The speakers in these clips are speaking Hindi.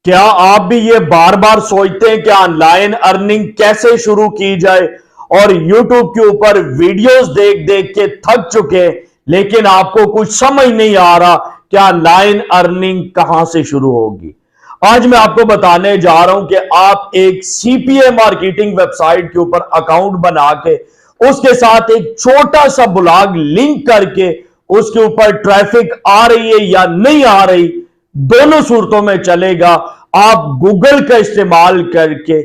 क्या आप भी ये बार बार सोचते हैं कि ऑनलाइन अर्निंग कैसे शुरू की जाए और YouTube के ऊपर वीडियोस देख देख के थक चुके हैं, लेकिन आपको कुछ समझ नहीं आ रहा कि ऑनलाइन अर्निंग कहां से शुरू होगी। आज मैं आपको बताने जा रहा हूं कि आप एक सीपीए मार्केटिंग वेबसाइट के ऊपर अकाउंट बना के उसके साथ एक छोटा सा ब्लॉग लिंक करके उसके ऊपर ट्रैफिक आ रही है या नहीं आ रही, दोनों सूरतों में चलेगा। आप गूगल का इस्तेमाल करके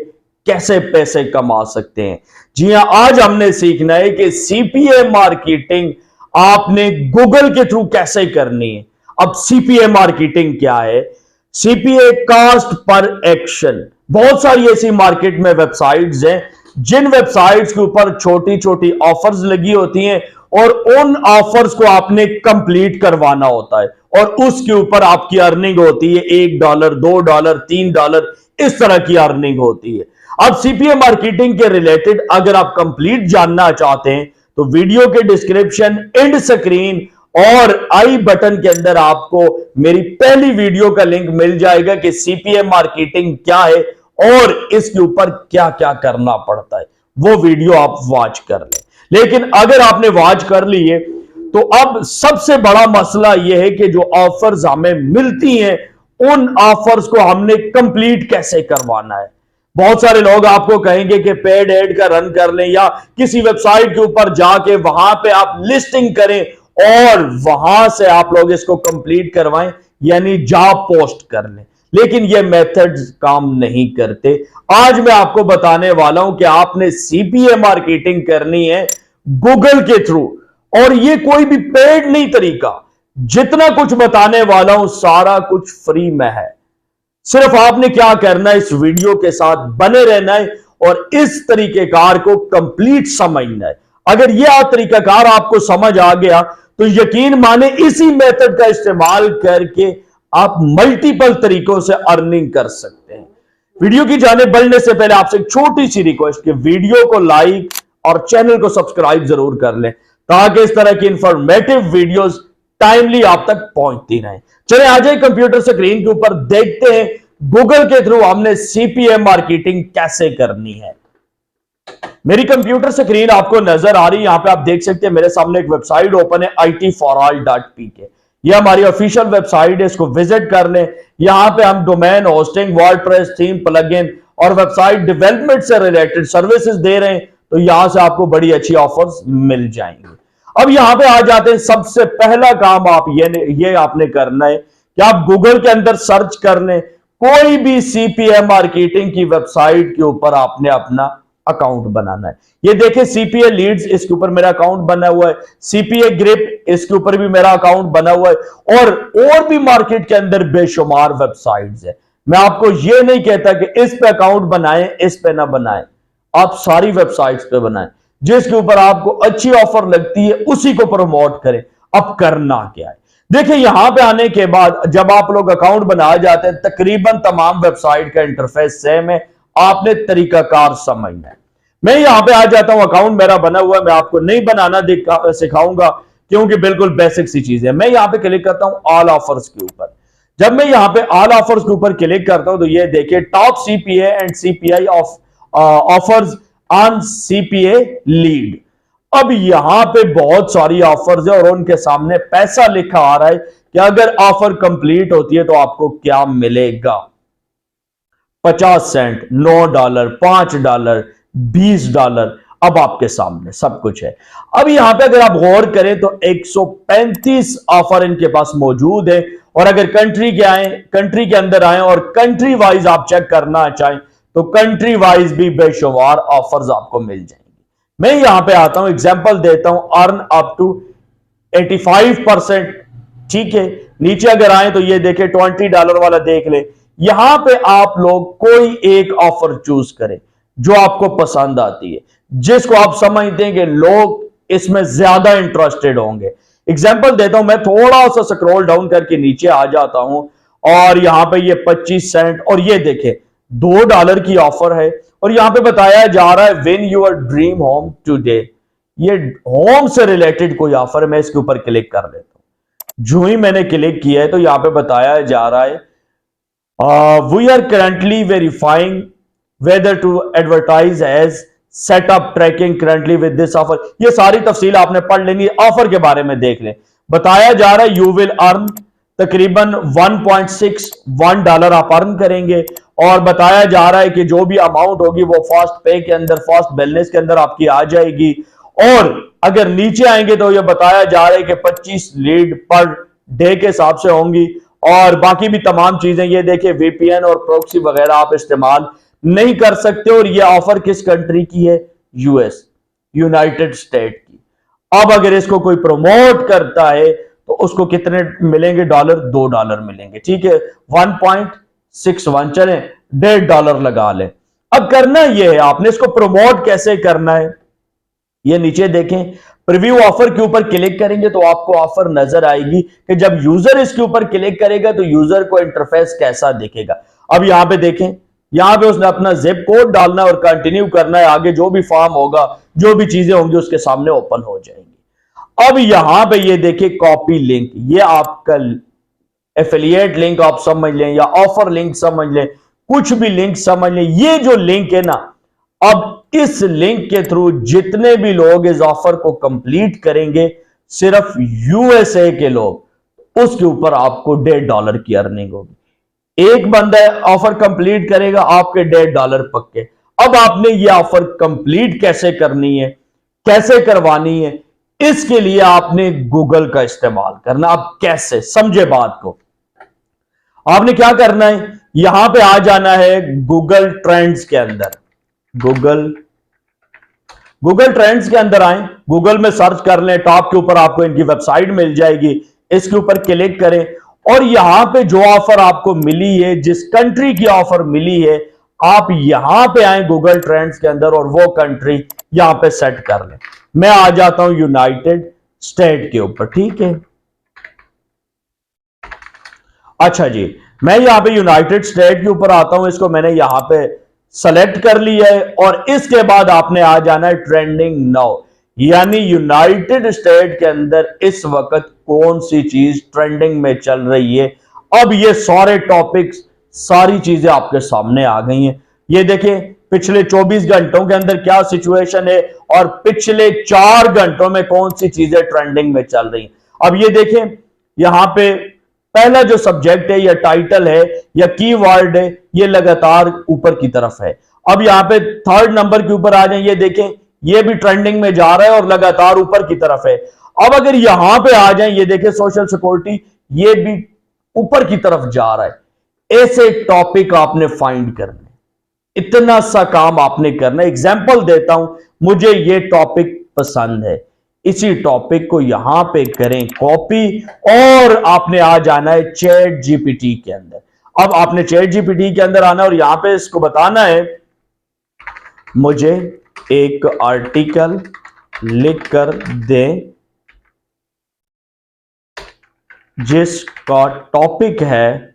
कैसे पैसे कमा सकते हैं। जी हां, आज हमने सीखना है कि सीपीए मार्केटिंग आपने गूगल के थ्रू कैसे करनी है। अब सीपीए मार्केटिंग क्या है? सीपीए कास्ट पर एक्शन। बहुत सारी ऐसी मार्केट में वेबसाइट्स हैं जिन वेबसाइट्स के ऊपर छोटी छोटी ऑफर्स लगी होती हैं और उन ऑफर्स को आपने कंप्लीट करवाना होता है और उसके ऊपर आपकी अर्निंग होती है $1, $2, $3, इस तरह की अर्निंग होती है। अब सीपीए मार्केटिंग के रिलेटेड अगर आप कंप्लीट जानना चाहते हैं तो वीडियो के डिस्क्रिप्शन, एंड स्क्रीन और आई बटन के अंदर आपको मेरी पहली वीडियो का लिंक मिल जाएगा कि सीपीए मार्केटिंग क्या है और इसके ऊपर क्या क्या करना पड़ता है। वो वीडियो आप वॉच कर लें। लेकिन अगर आपने वॉच कर ली है तो अब सबसे बड़ा मसला यह है कि जो ऑफर्स हमें मिलती हैं उन ऑफर्स को हमने कंप्लीट कैसे करवाना है। बहुत सारे लोग आपको कहेंगे कि पेड एड का रन कर लें या किसी वेबसाइट के ऊपर जाके वहां पे आप लिस्टिंग करें और वहां से आप लोग इसको कंप्लीट करवाएं, यानी जॉब पोस्ट कर लें। लेकिन ये मेथड्स काम नहीं करते। आज मैं आपको बताने वाला हूं कि आपने सीपीए मार्केटिंग करनी है गूगल के थ्रू, और ये कोई भी पेड नहीं तरीका। जितना कुछ बताने वाला हूं सारा कुछ फ्री में है। सिर्फ आपने क्या करना है, इस वीडियो के साथ बने रहना है और इस तरीकेकार को कंप्लीट समझना है। अगर यह तरीकाकार आपको समझ आ गया तो यकीन माने इसी मेथड का इस्तेमाल करके आप मल्टीपल तरीकों से अर्निंग कर सकते हैं। वीडियो की जानिब बढ़ने से पहले आपसे एक छोटी सी रिक्वेस्ट कि वीडियो को लाइक और चैनल को सब्सक्राइब जरूर कर लें ताकि इस तरह की इंफॉर्मेटिव वीडियोस टाइमली आप तक पहुंचती रहें। चलिए आ जाए कंप्यूटर स्क्रीन के ऊपर, देखते हैं गूगल के थ्रू हमने सीपीए मार्केटिंग कैसे करनी है। मेरी कंप्यूटर स्क्रीन आपको नजर आ रही है। यहां पे आप देख सकते हैं मेरे सामने एक वेबसाइट ओपन है itforall.pk। ये हमारी ऑफिशियल वेबसाइट है, इसको विजिट कर लें। यहां पे हम domain hosting, WordPress, theme, plugin और वेबसाइट डेवलपमेंट से रिलेटेड सर्विसेज दे रहे हैं, तो यहां से आपको बड़ी अच्छी ऑफर्स मिल जाएंगी। अब यहां पे आ जाते हैं। सबसे पहला काम आप ये आपने करना है कि आप गूगल के अंदर सर्च कर लें कोई भी सीपीए मार्केटिंग की वेबसाइट के ऊपर आपने अपना अकाउंट बनाना है। ये देखिए सीपीए लीड्स, इसके ऊपर मेरा अकाउंट बना हुआ है। सीपीए ग्रिप, इसके ऊपर भी मेरा अकाउंट बना हुआ है। और भी मार्केट के अंदर बेशुमार वेबसाइट्स है। मैं आपको ये नहीं कहता कि इस पे अकाउंट बनाएं, इस पे ना बनाएं। आप सारी वेबसाइट्स पे बनाएं, जिसके ऊपर आपको अच्छी ऑफर लगती है उसी को प्रमोट करें। अब करना क्या है, देखिए यहां पे आने के बाद जब आप लोग अकाउंट बना जाते हैं तकरीबन तमाम वेबसाइट का इंटरफेस सेम है। आपने तरीकाकार समझना है। मैं यहां पे आ जाता हूं, अकाउंट मेरा बना हुआ है। मैं आपको नहीं बनाना सिखाऊंगा क्योंकि बिल्कुल बेसिक सी चीज है। मैं यहां पे क्लिक करता हूं ऑल ऑफर्स के ऊपर। जब मैं यहां पे ऑल ऑफर्स के ऊपर क्लिक करता हूं तो ये देखिए top CPA and CPI offers on CPA lead. अब यहां पे बहुत सारी ऑफर्स है और उनके सामने पैसा लिखा आ रहा है कि अगर ऑफर कंप्लीट होती है तो आपको क्या मिलेगा। 50 सेंट, $9, $5, $20। अब आपके सामने सब कुछ है। अब यहां पे अगर आप गौर करें तो 135 ऑफर इनके पास मौजूद है। और अगर कंट्री के अंदर आए और कंट्री वाइज आप चेक करना चाहें तो कंट्री वाइज भी बेशुमार ऑफर्स आपको मिल जाएंगे। मैं यहां पे आता हूं, एग्जांपल देता हूं, अर्न अप टू 85%। ठीक है, नीचे अगर आए तो ये देखें $20 वाला देख ले। यहां पे आप लोग कोई एक ऑफर चूज करें जो आपको पसंद आती है, जिसको आप समझते हैं कि लोग इसमें ज्यादा इंटरेस्टेड होंगे। एग्जांपल देता हूं, मैं थोड़ा सा स्क्रॉल डाउन करके नीचे आ जाता हूं और यहां पे ये 25 सेंट और ये देखें $2 की ऑफर है और यहां पे बताया जा रहा है win your dream home today. ये होम से रिलेटेड कोई ऑफर है। मैं इसके ऊपर क्लिक कर लेता हूं। जो ही मैंने क्लिक किया है तो यहां पे बताया जा रहा है we are currently verifying whether to advertise as setup tracking currently with this offer. ये सारी तफसील आपने पढ़ लेनी, ऑफर के बारे में देख लें। बताया जा रहा है यू विल अर्न तकरीबन $1.61 आप अर्न करेंगे, और बताया जा रहा है कि जो भी अमाउंट होगी वो फास्ट पे के अंदर, फास्ट बैलेंस के अंदर आपकी आ जाएगी। और अगर नीचे आएंगे तो ये बताया जा रहा है कि 25 लीड पर डे के हिसाब से होंगी, और बाकी भी तमाम चीजें। ये देखिए वीपीएन और प्रोक्सी वगैरह आप इस्तेमाल नहीं कर सकते। और ये ऑफर किस कंट्री की है? यूएस, यूनाइटेड स्टेट की। अब अगर इसको कोई प्रमोट करता है तो उसको कितने मिलेंगे डॉलर? $2 मिलेंगे, ठीक है। 1.61, चले $1.5 लगा ले। अब करना यह है, आपने इसको प्रमोट कैसे करना है, ये नीचे देखें। प्रीव्यू ऑफर के ऊपर क्लिक करेंगे तो आपको ऑफर नजर आएगी कि जब यूजर इसके ऊपर क्लिक करेगा तो यूजर को इंटरफेस कैसा दिखेगा। अब यहां पे देखें, यहां पे उसने अपना जिप कोड डालना है और कंटिन्यू करना है। आगे जो भी फॉर्म होगा, जो भी चीजें होंगी उसके सामने ओपन हो जाएंगी। अब यहां पे ये देखिए कॉपी लिंक, ये आपका एफिलिएट लिंक आप समझ लें या ऑफर लिंक समझ लें, कुछ भी लिंक समझ लें। ये जो लिंक है ना, अब इस लिंक के थ्रू जितने भी लोग इस ऑफर को कंप्लीट करेंगे, सिर्फ यूएसए के लोग, उसके ऊपर आपको $1.5 की अर्निंग होगी। एक बंदा ऑफर कंप्लीट करेगा, आपके $1.5 पक्के। अब आपने ये ऑफर कंप्लीट कैसे करनी है, कैसे करवानी है, इसके लिए आपने गूगल का इस्तेमाल करना। अब कैसे, समझे बात को। आपने क्या करना है, यहां पे आ जाना है गूगल ट्रेंड्स के अंदर। गूगल ट्रेंड्स के अंदर आए, गूगल में सर्च कर लें, टॉप के ऊपर आपको इनकी वेबसाइट मिल जाएगी, इसके ऊपर क्लिक करें और यहां पे जो ऑफर आपको मिली है, जिस कंट्री की ऑफर मिली है, आप यहां पे आए गूगल ट्रेंड्स के अंदर और वो कंट्री यहां पे सेट कर लें। मैं आ जाता हूं यूनाइटेड स्टेट के ऊपर, ठीक है। अच्छा जी, मैं यहां पे यूनाइटेड स्टेट के ऊपर आता हूं, इसको मैंने यहां पे सेलेक्ट कर लिया है और इसके बाद आपने आ जाना है ट्रेंडिंग नाउ, यानी यूनाइटेड स्टेट के अंदर इस वक्त कौन सी चीज ट्रेंडिंग में चल रही है। अब ये सारे टॉपिक्स, सारी चीजें आपके सामने आ गई हैं। ये देखिए पिछले 24 घंटों के अंदर क्या सिचुएशन है और पिछले 4 घंटों में कौन सी चीजें ट्रेंडिंग में चल रही हैं। अब ये देखें, यहां पे पहला जो सब्जेक्ट है या टाइटल है या कीवर्ड है, ये लगातार ऊपर की तरफ है। अब यहां पे थर्ड नंबर के ऊपर आ जाए, ये देखें ये भी ट्रेंडिंग में जा रहा है और लगातार ऊपर की तरफ है। अब अगर यहां पे आ जाए, ये देखें सोशल सिक्योरिटी, ये भी ऊपर की तरफ जा रहा है। ऐसे टॉपिक आपने फाइंड करने, इतना सा काम आपने करना है। एग्जाम्पल देता हूं, मुझे ये टॉपिक पसंद है, इसी टॉपिक को यहां पे करें कॉपी और आपने आ जाना है चैट जीपीटी के अंदर। अब आपने चैट जीपीटी के अंदर आना और यहां पे इसको बताना है मुझे एक आर्टिकल लिख कर दे जिसका टॉपिक है,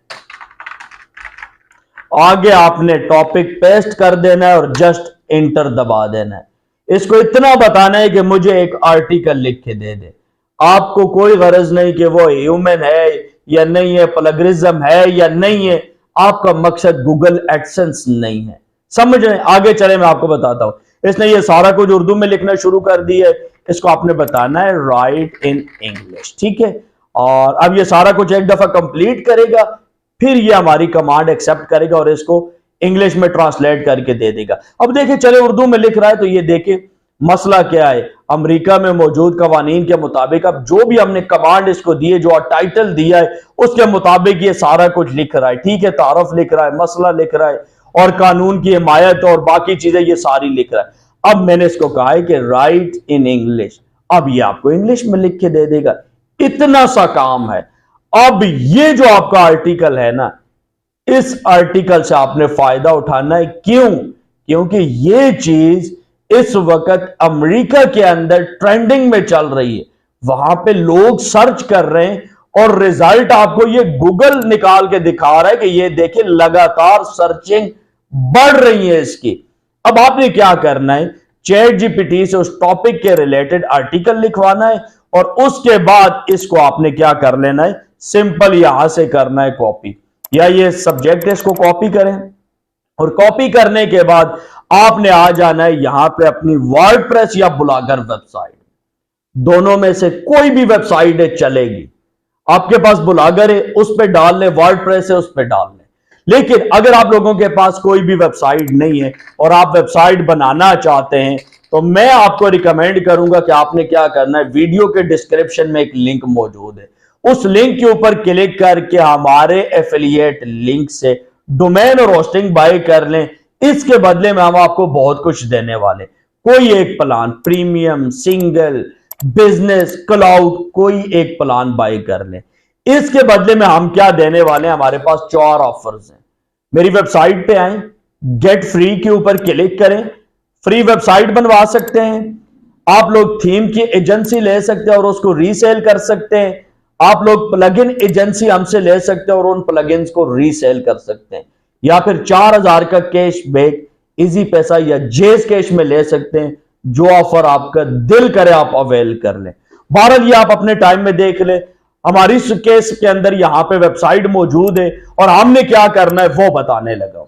आगे आपने टॉपिक पेस्ट कर देना है और जस्ट इंटर दबा देना है। इसको इतना बताना है कि मुझे एक आर्टिकल लिख के दे दे। आपको कोई गरज नहीं कि वो ह्यूमन है या नहीं है, प्लगरिज्म है या नहीं है, आपका मकसद गूगल एडसेंस नहीं है। समझ रहे हैं? आगे चले मैं आपको बताता हूं। इसने ये सारा कुछ उर्दू में लिखना शुरू कर दिया है, इसको आपने बताना है राइट इन इंग्लिश, ठीक है। और अब ये सारा कुछ एक दफा कंप्लीट करेगा, फिर ये हमारी कमांड एक्सेप्ट करेगा और इसको इंग्लिश में ट्रांसलेट करके दे देगा। अब देखिए चले उर्दू में लिख रहा है तो ये देखिए मसला क्या है। अमेरिका में मौजूद कवानीन के मुताबिक, अब जो भी हमने कमांड इसको दी है, जो टाइटल दिया है, उसके मुताबिक ये सारा कुछ लिख रहा है, ठीक है। तारफ लिख रहा है, मसला लिख रहा है और कानून की हिमायत और बाकी चीजें ये सारी लिख रहा है। अब मैंने इसको कहा है कि राइट इन इंग्लिश, अब ये आपको इंग्लिश में लिख के दे देगा। इतना सा काम है। अब ये जो आपका आर्टिकल है ना, इस आर्टिकल से आपने फायदा उठाना है। क्यों? क्योंकि ये चीज इस वक्त अमेरिका के अंदर ट्रेंडिंग में चल रही है, वहां पे लोग सर्च कर रहे हैं और रिजल्ट आपको ये गूगल निकाल के दिखा रहा है कि ये देखिए लगातार सर्चिंग बढ़ रही है इसकी। अब आपने क्या करना है, चैट जीपीटी से उस टॉपिक के रिलेटेड आर्टिकल लिखवाना है और उसके बाद इसको आपने क्या कर लेना है, सिंपल यहां से करना है कॉपी। या ये सब्जेक्ट है, इसको कॉपी करें और कॉपी करने के बाद आपने आ जाना है यहां पे अपनी वर्डप्रेस या ब्लॉगर वेबसाइट, दोनों में से कोई भी वेबसाइट है चलेगी। आपके पास ब्लॉगर है उस पर डाल ले, वर्डप्रेस है उस पर डाल ले। लेकिन अगर आप लोगों के पास कोई भी वेबसाइट नहीं है और आप वेबसाइट बनाना चाहते हैं तो मैं आपको रिकमेंड करूंगा कि आपने क्या करना है, वीडियो के डिस्क्रिप्शन में एक लिंक मौजूद है, उस लिंक के ऊपर क्लिक करके हमारे एफिलिएट लिंक से डोमेन और होस्टिंग बाय कर लें। इसके बदले में हम आपको बहुत कुछ देने वाले, कोई एक plan, premium, single, business, cloud, कोई एक प्लान बाय कर लें। इसके बदले में हम क्या देने वाले हैं, हमारे पास 4 ऑफर्स हैं। मेरी वेबसाइट पे आए, गेट फ्री के ऊपर क्लिक करें, फ्री वेबसाइट बनवा सकते हैं। आप लोग थीम की एजेंसी ले सकते हैं और उसको रीसेल कर सकते हैं। आप लोग प्लगइन एजेंसी हमसे ले सकते हैं और उन प्लगइन्स को रीसेल कर सकते हैं, या फिर 4000 का कैश बैक इजी पैसा या जेस कैश में ले सकते हैं। जो ऑफर आपका दिल करे आप अवेल कर लें। बहरहाल ये आप अपने टाइम में देख ले। हमारी केस के अंदर यहां पे वेबसाइट मौजूद है और हमने क्या करना है वो बताने लगा।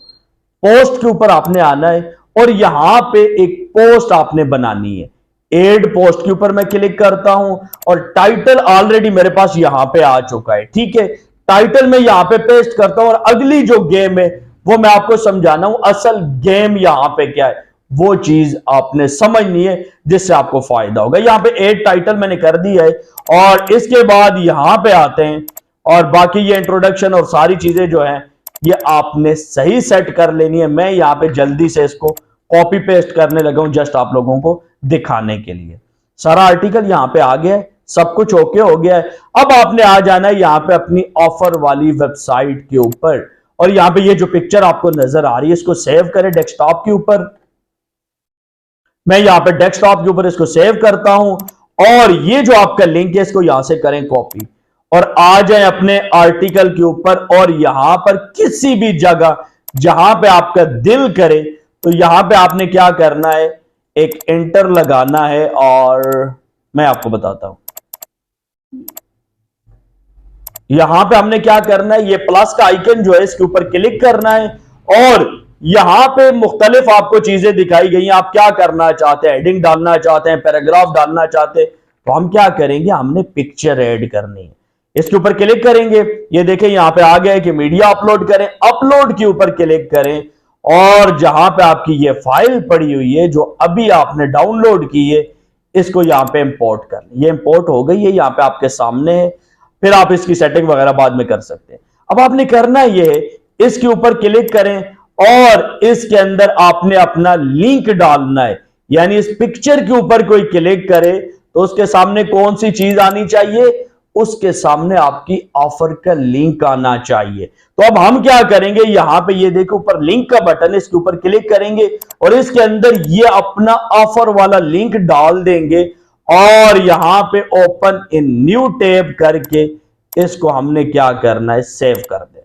पोस्ट के ऊपर आपने आना है और यहां पे एक पोस्ट आपने बनानी है। एड पोस्ट के ऊपर मैं क्लिक करता हूं और टाइटल ऑलरेडी मेरे पास यहां पे आ चुका है, ठीक है। टाइटल में यहां पे पेस्ट करता हूं और अगली जो गेम है वो मैं आपको समझाना हूं। असल गेम यहां पे क्या है वो चीज आपने समझनी है जिससे आपको फायदा होगा। यहां पे एड टाइटल मैंने कर दिया है और इसके बाद यहां पे आते हैं और बाकी ये इंट्रोडक्शन और सारी चीजें जो है ये आपने सही सेट कर लेनी है। मैं यहां पे जल्दी से इसको कॉपी पेस्ट करने लगा हूं जस्ट आप लोगों को दिखाने के लिए। सारा आर्टिकल यहां पे आ गया है, सब कुछ ओके हो गया है। अब आपने आ जाना है यहां पे अपनी ऑफर वाली वेबसाइट के ऊपर और यहां पे ये जो पिक्चर आपको नजर आ रही है इसको सेव करें डेस्कटॉप के ऊपर। मैं यहां पे डेस्कटॉप के ऊपर इसको सेव करता हूं और ये जो आपका लिंक है इसको यहां से करें कॉपी और आ जाए अपने आर्टिकल के ऊपर और यहां पर किसी भी जगह जहां पे आपका दिल करे तो यहां पे आपने क्या करना है, एक एंटर लगाना है और मैं आपको बताता हूं। यहां पे हमने क्या करना है, ये प्लस का आइकन जो है इसके ऊपर क्लिक करना है और यहां पे मुख्तलिफ आपको चीजें दिखाई गई हैं। आप क्या करना चाहते हैं, हेडिंग डालना चाहते हैं, पैराग्राफ डालना चाहते हैं, तो हम क्या करेंगे, हमने पिक्चर ऐड करनी है। इसके ऊपर क्लिक करेंगे, ये देखें यहां पे आ गया है कि मीडिया अपलोड करें। अपलोड के ऊपर क्लिक करें और जहां पे आपकी ये फाइल पड़ी हुई है जो अभी आपने डाउनलोड की है इसको यहां पे इंपोर्ट कर लें। ये इंपोर्ट हो गई है, यहां पे आपके सामने है। फिर आप इसकी सेटिंग वगैरह बाद में कर सकते हैं। अब आपने करना ये है, इसके ऊपर क्लिक करें और इसके अंदर आपने अपना लिंक डालना है। यानी इस पिक्चर के ऊपर कोई क्लिक करे तो उसके सामने कौन सी चीज आनी चाहिए, उसके सामने आपकी ऑफर का लिंक आना चाहिए। तो अब हम क्या करेंगे, यहां पे ये देखो ऊपर लिंक का बटन है, इसके ऊपर क्लिक करेंगे और इसके अंदर ये अपना ऑफर वाला लिंक डाल देंगे और यहां पे ओपन इन न्यू टैब करके इसको हमने क्या करना है, सेव कर देना।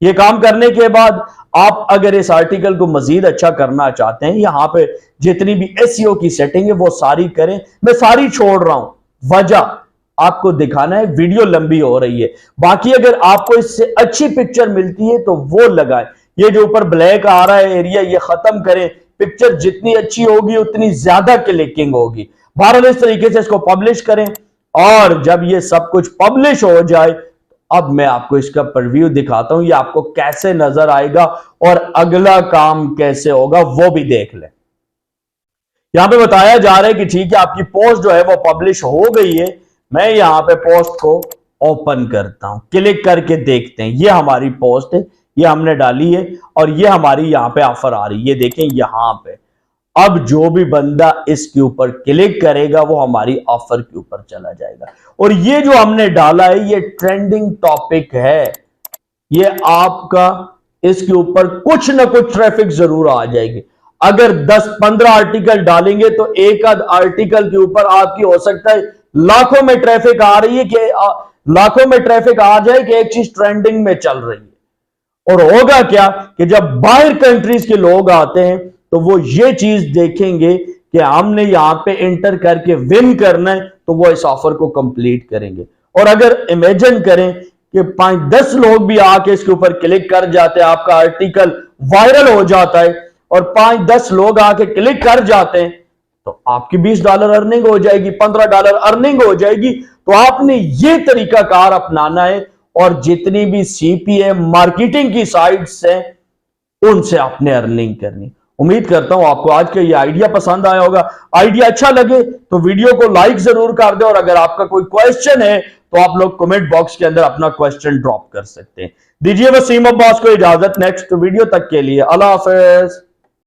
ये काम करने के बाद आप अगर इस आर्टिकल को मजीद अच्छा करना चाहते हैं, यहां पे जितनी भी एसईओ की सेटिंग है वो सारी करें। मैं सारी छोड़ रहा हूं, वजह आपको दिखाना है, वीडियो लंबी हो रही है। बाकी अगर आपको इससे अच्छी पिक्चर मिलती है तो वो लगाएं। ये जो ऊपर ब्लैक आ रहा है एरिया ये खत्म करें। पिक्चर जितनी अच्छी होगी उतनी ज्यादा क्लिकिंग होगी। बहरहाल इस तरीके से इसको पब्लिश करें और जब ये सब कुछ पब्लिश हो जाए अब मैं आपको इसका प्रीव्यू दिखाता हूं, ये आपको कैसे नजर आएगा और अगला काम कैसे होगा वो भी देख लें। यहां पे बताया जा रहा है कि ठीक है आपकी पोस्ट जो है वो पब्लिश हो गई है। मैं यहां पे पोस्ट को ओपन करता हूं, क्लिक करके देखते हैं। ये हमारी पोस्ट है, ये हमने डाली है और ये हमारी यहां पे ऑफर आ रही है। ये देखें यहां पे अब जो भी बंदा इसके ऊपर क्लिक करेगा वो हमारी ऑफर के ऊपर चला जाएगा और ये जो हमने डाला है ये ट्रेंडिंग टॉपिक है। ये आपका इसके ऊपर कुछ ना कुछ ट्रैफिक जरूर आ जाएगी। अगर 10-15 आर्टिकल डालेंगे तो एक आध आर्टिकल के ऊपर आपकी हो सकता है लाखों में ट्रैफिक आ रही है कि लाखों में ट्रैफिक आ जाए कि एक चीज ट्रेंडिंग में चल रही है। और होगा क्या कि जब बाहर कंट्रीज के लोग आते हैं तो वो ये चीज देखेंगे कि हमने यहां पे एंटर करके विन करना है तो वो इस ऑफर को कंप्लीट करेंगे। और अगर इमेजिन करें कि 5-10 लोग भी आके इसके ऊपर क्लिक कर जाते हैं, आपका आर्टिकल वायरल हो जाता है और 5-10 लोग आके क्लिक कर जाते हैं, तो आपकी $20 अर्निंग हो जाएगी, $15 अर्निंग हो जाएगी। तो आपने ये तरीकाकार अपनाना है और जितनी भी सीपीए मार्केटिंग की साइट्स हैं उनसे आपने अर्निंग करनी। उम्मीद करता हूं आपको आज का ये आइडिया पसंद आया होगा। आइडिया अच्छा लगे तो वीडियो को लाइक जरूर कर दे और अगर आपका कोई क्वेश्चन है तो आप लोग कमेंट बॉक्स के अंदर अपना क्वेश्चन ड्रॉप कर सकते हैं। दीजिए वसीम अब्बास को इजाजत, नेक्स्ट वीडियो तक के लिए अल्लाह हाफिज।